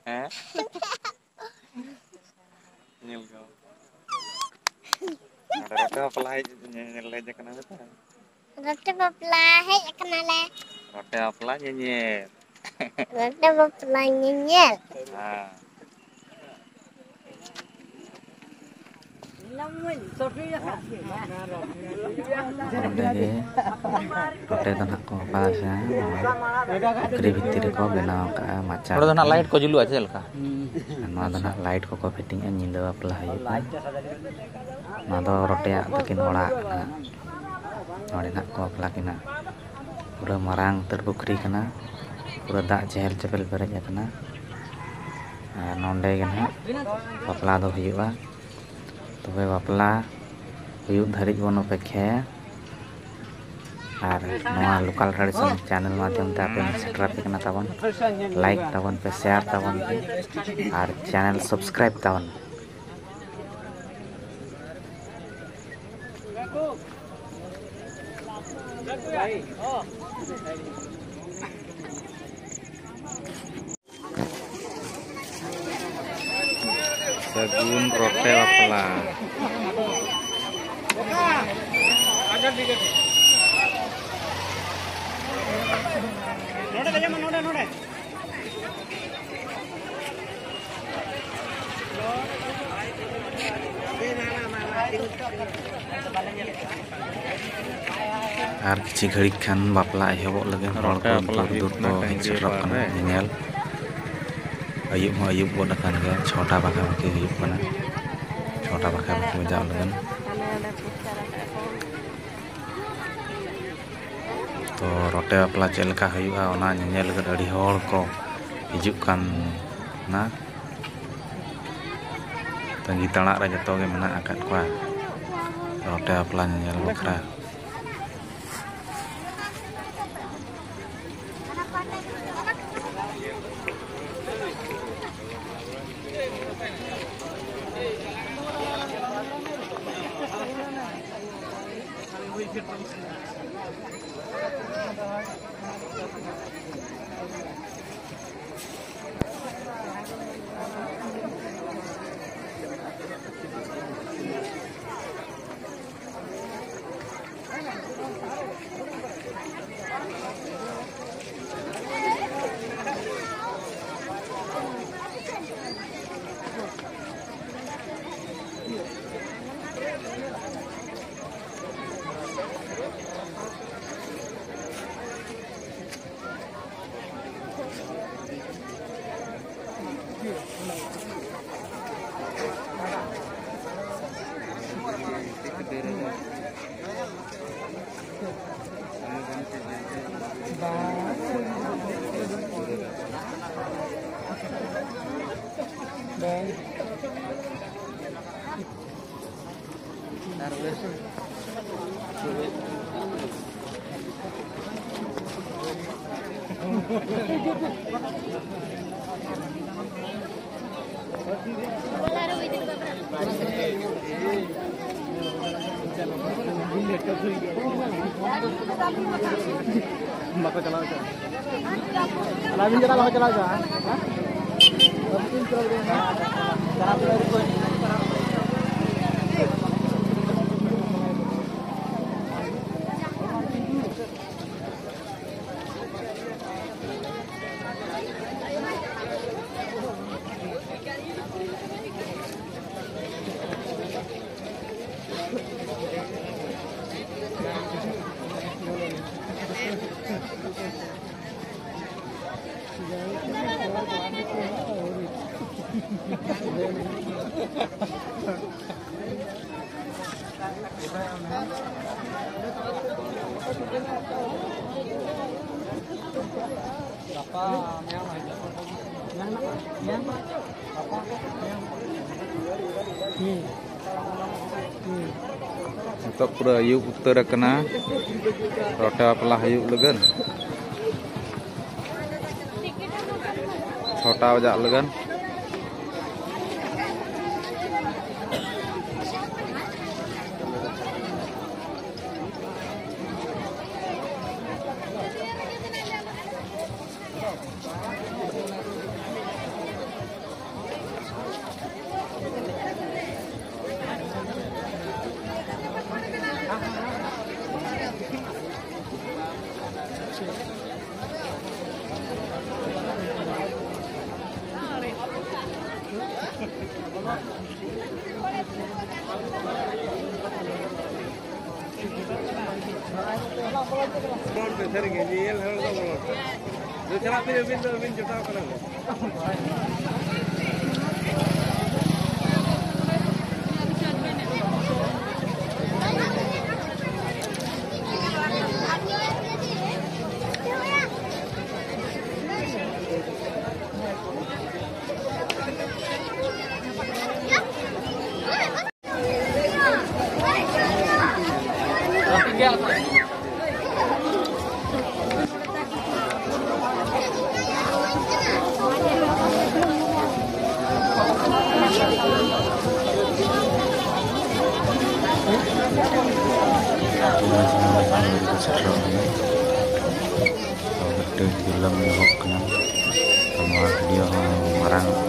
Hah? Nyel kau. Ada roti apa lagi nyel aja kenapa tuh? Roti bapla hei kenale. Roti apa lagi nyel? Roti bapla nyel. Ah. Onde roti itu nak ko palasnya kiri bitir ko benau ka maca Kalau nak light kau julu aja lah. nua itu nak light ko fitting nya nyinda bapla hayu nua itu roti ya takin orak nori nak ko bapla kina pura marang terbukri kena pura dak cehel cepel berej kena nonde kena bapla do huyuwa tobe bapla huyuk dharik bono pekhe আর নয়া local tradition channel মাধ্যম তে আপনি subscribe করনা তাবন like তাবন पे share ताबन और channel subscribe ताबन Sagun rote bapla. और किसी घड़ी खान बापला एहबो लगे हर को दूर को हिजरब कना नेल अयुब बोड अकान गया छोटा बाखा बाकी हुयुब कना छोटा बाखा बाकी मजा लगन तो रोटे बापला चेलका हुयुआ ओना नेल लगे अड़ी हर को हिजुक कान ना तंगी तणा रे जतो गे मेना आकात कोआ रोटे बापला नेल बखरा Bakal chalaw cha. Alamin jara bakal chalaw cha. Ha? Bakal chalaw de na. Chalaw ko. Untuk pura ayub utara kena rota pelah ayub legan छोटा वजह लगन Gede film hok kena sama dia marang